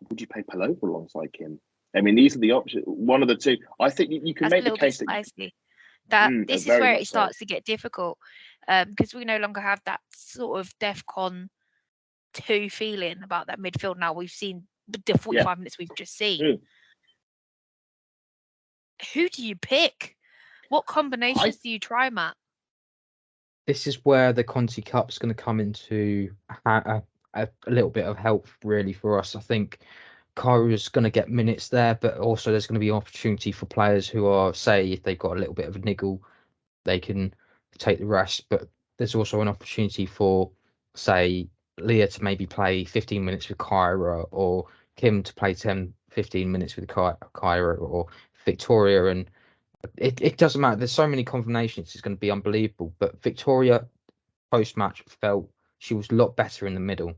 Would you play Palova alongside Kim? I mean, these are the options. One of the two. I think you can That's a make the little bit case that spicy. That this is very where much it so. starts to get difficult, because we no longer have that sort of DEFCON 2 feeling about that midfield. Now we've seen the 45 minutes we've just seen. Who do you pick? What combinations do you try, Matt? This is where the Conti Cup's going to come into a little bit of help, really, for us. I think Kyra's going to get minutes there, but also there's going to be opportunity for players who are, say, if they've got a little bit of a niggle, they can take the rest. But there's also an opportunity for, say, Leah to maybe play 15 minutes with Kyra, or Kim to play 10, 15 minutes with Kyra, or Victoria. And it doesn't matter. There's so many combinations. It's going to be unbelievable. But Victoria, post-match, felt she was a lot better in the middle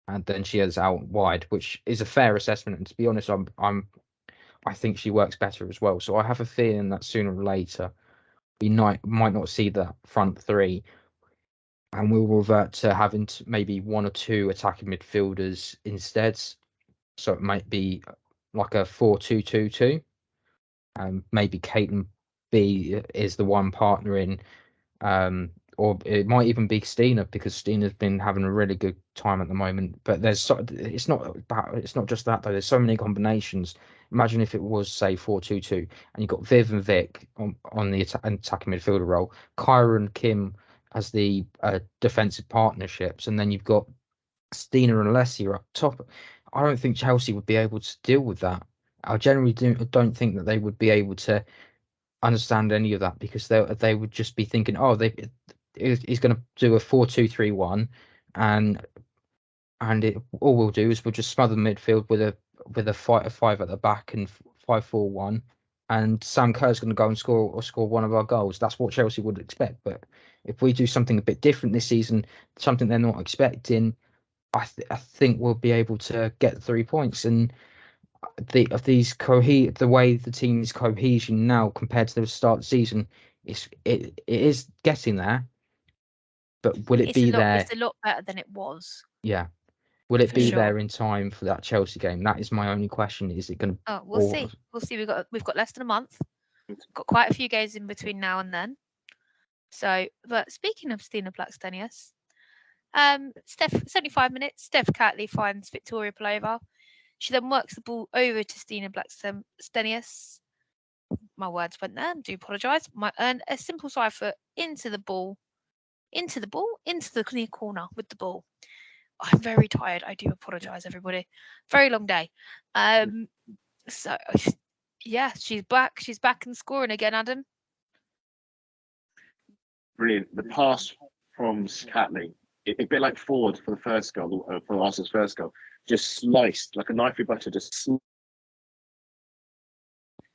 and then she is out wide, which is a fair assessment. And to be honest, I think she works better as well. So I have a feeling that sooner or later we might not see that front three, and we'll revert to having maybe one or two attacking midfielders instead. So it might be like a 4-2-2-2. Maybe Caitlin B is the one partner in. Or it might even be Stina, because Stina's been having a really good time at the moment. But it's not just that though. There's so many combinations. Imagine if it was, say, 4-2-2, and you've got Viv and Vic on the attacking midfielder role, Kyra and Kim as the defensive partnerships, and then you've got Stina and Alessia up top. I don't think Chelsea would be able to deal with that. I generally don't think that they would be able to understand any of that, because they would just be thinking, oh, he's going to do a 4-2-3-1, and all we'll do is we'll just smother the midfield with a 5 at the back and 5-4-1, and Sam Kerr's going to go and score one of our goals. That's what Chelsea would expect. But if we do something a bit different this season, something they're not expecting, I think we'll be able to get 3 points. And the way the team's cohesion now compared to the start of the season, it is getting there. But will it be there? It's a lot better than it was. Yeah. Will it For be sure. there in time for that Chelsea game? That is my only question. Is it going to? Oh, we'll see. We'll see. We've got less than a month. Got quite a few games in between now and then. So, but speaking of Stina Blackstenius, 75 minutes. Steph Catley finds Victoria Palova. She then works the ball over to Stina Blackstenius. My words went there. I do apologise. And a simple side foot into the near corner with the ball. I'm very tired. I do apologise, everybody. Very long day. So yeah, she's back. She's back and scoring again, Adam. Brilliant. The pass from Catley, a bit like Ford for the first goal, for Arsenal's first goal, just sliced like a knife through butter, just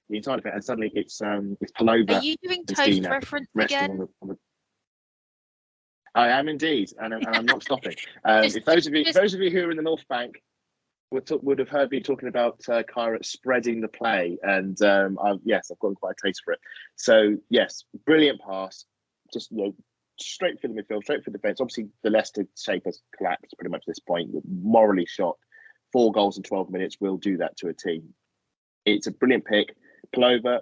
the inside of it, and suddenly it's Palova. Are you doing Toast reference again? I am indeed, and I'm not stopping. If those of you who are in the North Bank would have heard me talking about Kyra spreading the play, and I've gotten quite a taste for it. So yes, brilliant pass, just straight for the midfield, straight for the defence. Obviously, the Leicester shape has collapsed pretty much at this point. Morally shocked. 4 goals in 12 minutes will do that to a team. It's a brilliant pick. Palova,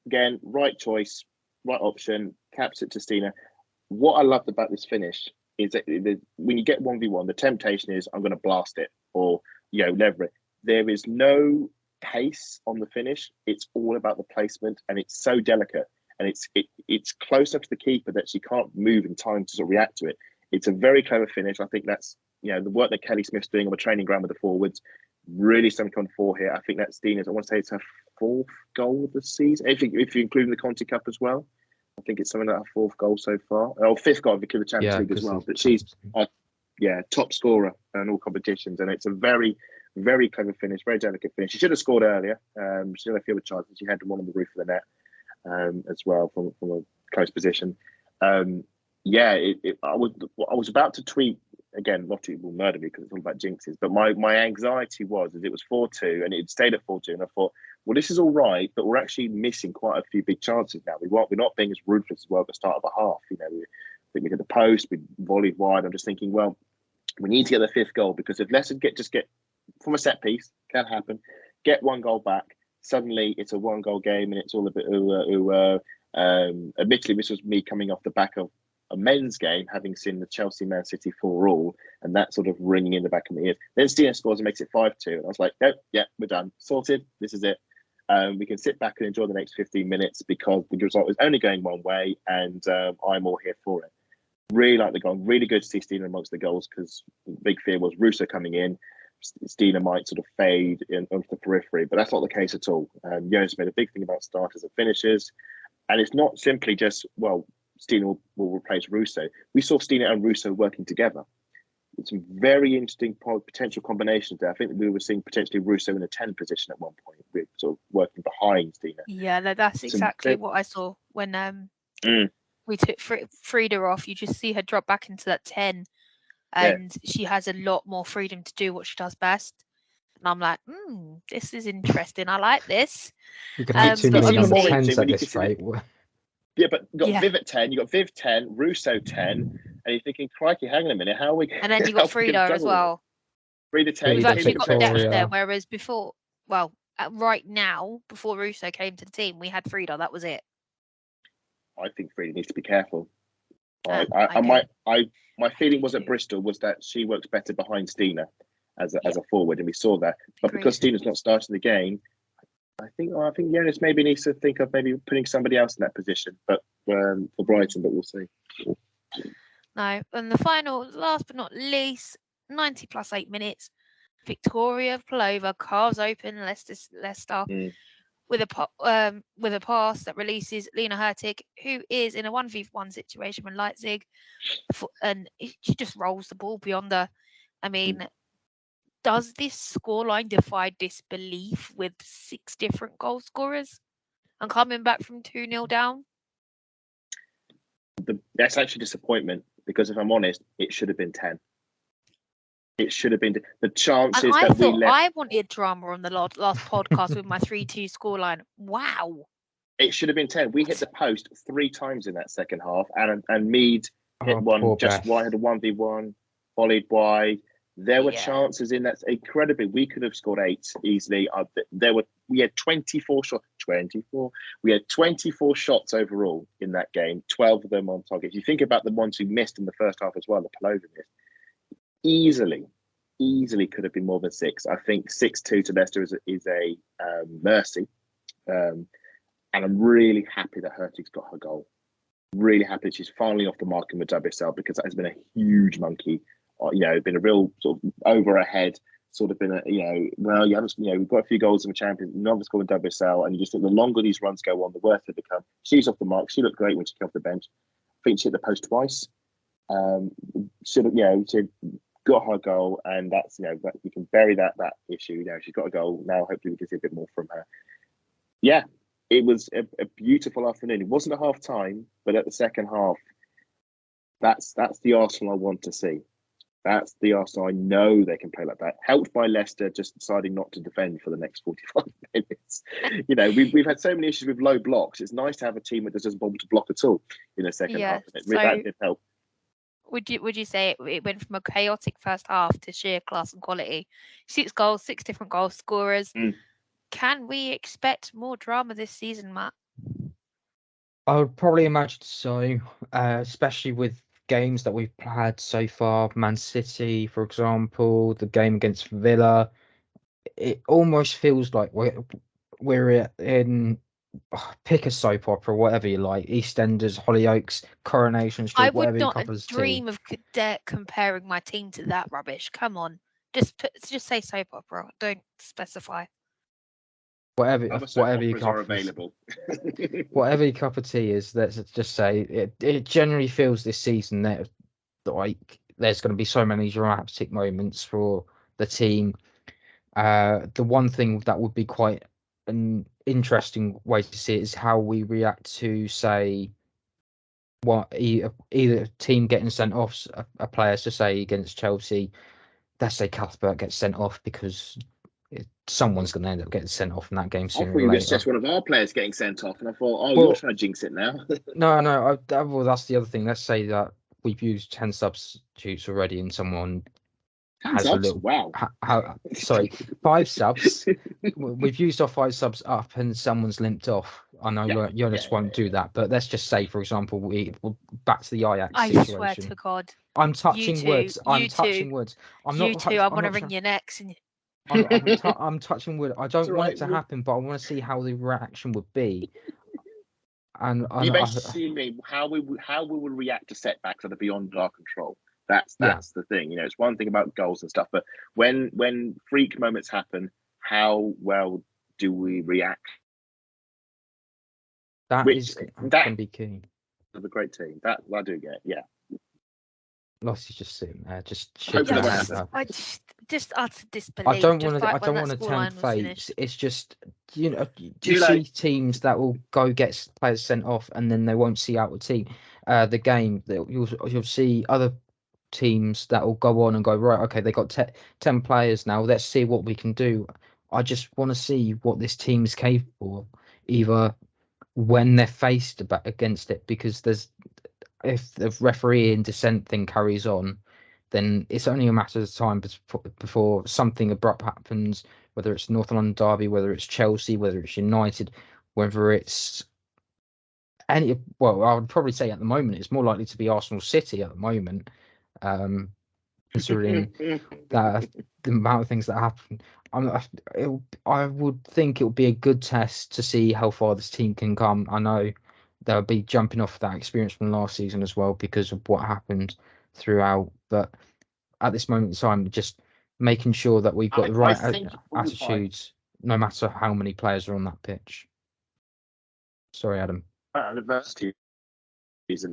again, right choice, right option, caps it to Stina. What I loved about this finish is that when you get 1v1, the temptation is I'm going to blast it or lever it. There is no pace on the finish. It's all about the placement, and it's so delicate, and it's close up to the keeper that she can't move in time to sort of react to it. It's a very clever finish. I think that's the work that Kelly Smith's doing on the training ground with the forwards. Really something on 4 here. I think that's Stina's. I want to say it's her 4th goal of the season, if you include the Conti Cup as well. I think it's something like her 4th goal so far. Or 5th goal because of the Champions League as well. But she's top scorer in all competitions, and it's a very, very clever finish, very delicate finish. She should have scored earlier. She had a few other chances. She had one on the roof of the net as well from a close position. I was about to tweet. Again, Lottie will murder me because it's all about jinxes. But my anxiety was that it was 4-2 and it stayed at 4-2. And I thought, well, this is all right, but we're actually missing quite a few big chances now. We're not being as ruthless as well at the start of a half. think we hit the post, we volleyed wide. I'm just thinking, well, we need to get the fifth goal, because if Leicester get from a set piece, can happen, get one goal back, suddenly it's a 1-goal game and it's all a bit admittedly, this was me coming off the back of a men's game, having seen the Chelsea Man City 4-4, and that sort of ringing in the back of my ears. Then Steiner scores and makes it 5-2, and I was like, nope, yeah, we're done, sorted, this is it. We can sit back and enjoy the next 15 minutes because the result is only going one way, and I'm all here for it. Really like the goal. Really good to see Steiner amongst the goals, because the big fear was Russo coming in. Steiner might sort of fade onto the periphery, but that's not the case at all. Jonas made a big thing about starters and finishers, and it's not simply just, well, Steiner will replace Russo. We saw Steiner and Russo working together. It's some very interesting potential combinations there. I think we were seeing potentially Russo in a 10 position at one point, with sort of working behind Steiner. Yeah, that's exactly what I saw when we took Frida off. You just see her drop back into that 10, and she has a lot more freedom to do what she does best. And I'm like, this is interesting. I like this. You can have too many number 10s at this rate. Yeah, but you got Viv at 10, you got Viv 10, Russo 10, and you're thinking, crikey, hang on a minute, how are we? And then you got Frida as well. Frida 10. We've actually got depth there, whereas before, right now, before Russo came to the team, we had Frida. That was it. I think Frida needs to be careful. My feeling was at Bristol was that she works better behind Steiner as a forward, and we saw that. But because Steiner's not starting the game, I think Jonas maybe needs to think of maybe putting somebody else in that position, but for Brighton, but we'll see. No, and the final, last but not least, 90 plus 8 minutes, Victoria Plova carves open Leicester with a pass that releases Lena Hurtig, who is in a 1v1 situation with Leipzig, and she just rolls the ball beyond her. I mean, does this scoreline defy disbelief with 6 different goal scorers and coming back from 2-0 down? That's actually disappointment, because if I'm honest, it should have been 10. It should have been the chances and that we left. I wanted drama on the last podcast with my 3-2 scoreline. Wow. It should have been 10. We hit the post 3 times in that second half, and Mead hit one just wide, had a 1v1, volleyed wide. There were chances in that, incredibly. We could have scored 8 easily. We had 24 shots. 24. We had 24 shots overall in that game. 12 of them on target. If you think about the ones we missed in the first half as well, the Palova missed. Easily could have been more than 6. I think 6-2 to Leicester is a mercy. And I'm really happy that Hurtig's got her goal. Really happy that she's finally off the market with WSL, because that has been a huge monkey. Been a real sort of over her head, sort of been you haven't, we've got a few goals in the Champions, none of us scored in WSL, and you just think the longer these runs go on, the worse they become. She's off the mark. She looked great when she came off the bench. I think she hit the post twice. She got her goal, and that's we can bury that issue. She's got a goal now. Hopefully, we can see a bit more from her. Yeah, it was a beautiful afternoon. It wasn't a half time, but at the second half, that's the Arsenal I want to see. That's the Arsenal I know they can play like that. Helped by Leicester just deciding not to defend for the next 45 minutes. We've had so many issues with low blocks. It's nice to have a team that doesn't bother to block at all in the second half. That did help. Would you say it went from a chaotic first half to sheer class and quality? 6 goals, 6 different goal scorers. Can we expect more drama this season, Matt? I would probably imagine so, especially with games that we've had so far. Man City, for example, the game against Villa. It almost feels like we're in pick a soap opera, whatever you like. EastEnders, Hollyoaks, Coronation Street, whatever your cup of tea. I would not dream of comparing my team to that rubbish. Come on, just say soap opera. Don't specify. Whatever your cup available. Whatever your cup of tea is, let's just say it generally feels this season that like there's going to be so many dramatic moments for the team. The one thing that would be quite an interesting way to see it is how we react to, say, either team getting sent off a player. So say against Chelsea, let's say Cuthbert gets sent off because someone's going to end up getting sent off in that game sooner or later. It was just one of our players getting sent off, and I thought, you're trying to jinx it now. No. Well, that's the other thing. Let's say that we've used 10 substitutes already, and someone 10 has subs? a little. Wow. Sorry, 5 subs. We've used our 5 subs up, and someone's limped off. I know Jonas won't do that, but let's just say, for example, we'll back to the Ajax I situation. swear to God. I'm touching words. I'm touching words. I'm You not. two, I I'm want to not wring your necks. And I'm touching wood. I don't want it to happen, but I want to see how the reaction would be. And You basically mean how we will react to setbacks that are beyond our control. That's the thing. You know, it's one thing about goals and stuff, but when freak moments happen, how well do we react? That can be key. Of a great team. That I do get. Yeah. Lottie's just sitting there, just Hopefully shaking that her won't head. I just utter disbelief. I don't want like to. I don't want to tempt fate. It's just, you know, you see teams that will go get players sent off, and then they won't see out the game. You'll see other teams that will go on and go, right, okay, they got 10 players now. Let's see what we can do. I just want to see what this team is capable of, either when they're faced against it, because if the referee in dissent thing carries on, then it's only a matter of time before something abrupt happens, whether it's North London Derby, whether it's Chelsea, whether it's United, whether it's any. Well, I would probably say at the moment it's more likely to be Arsenal City at the moment, considering the amount of things that happen. I would think it would be a good test to see how far this team can come. I know they'll be jumping off that experience from last season as well because of what happened throughout, but at this moment in time, just making sure that we've got the right attitudes, no matter how many players are on that pitch. Sorry, Adam. Adversity is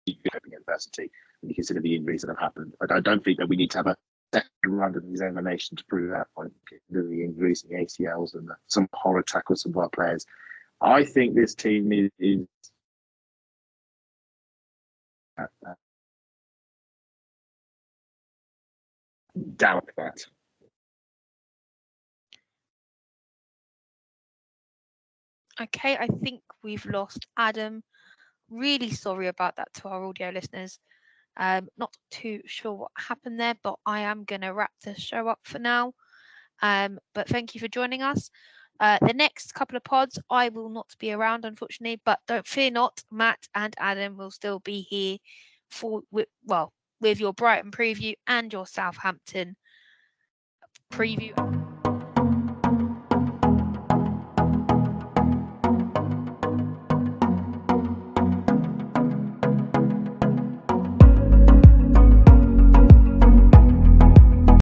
adversity when you consider the injuries that have happened. I don't think that we need to have a second round of examination to prove that point. The injuries and the ACLs and some horror tackles of our players. I think this team is doubt that. Okay, I think we've lost Adam. Really sorry about that to our audio listeners. Not too sure what happened there, but I am going to wrap the show up for now. But thank you for joining us. The next couple of pods, I will not be around, unfortunately, but don't fear not, Matt and Adam will still be here with your Brighton preview and your Southampton preview.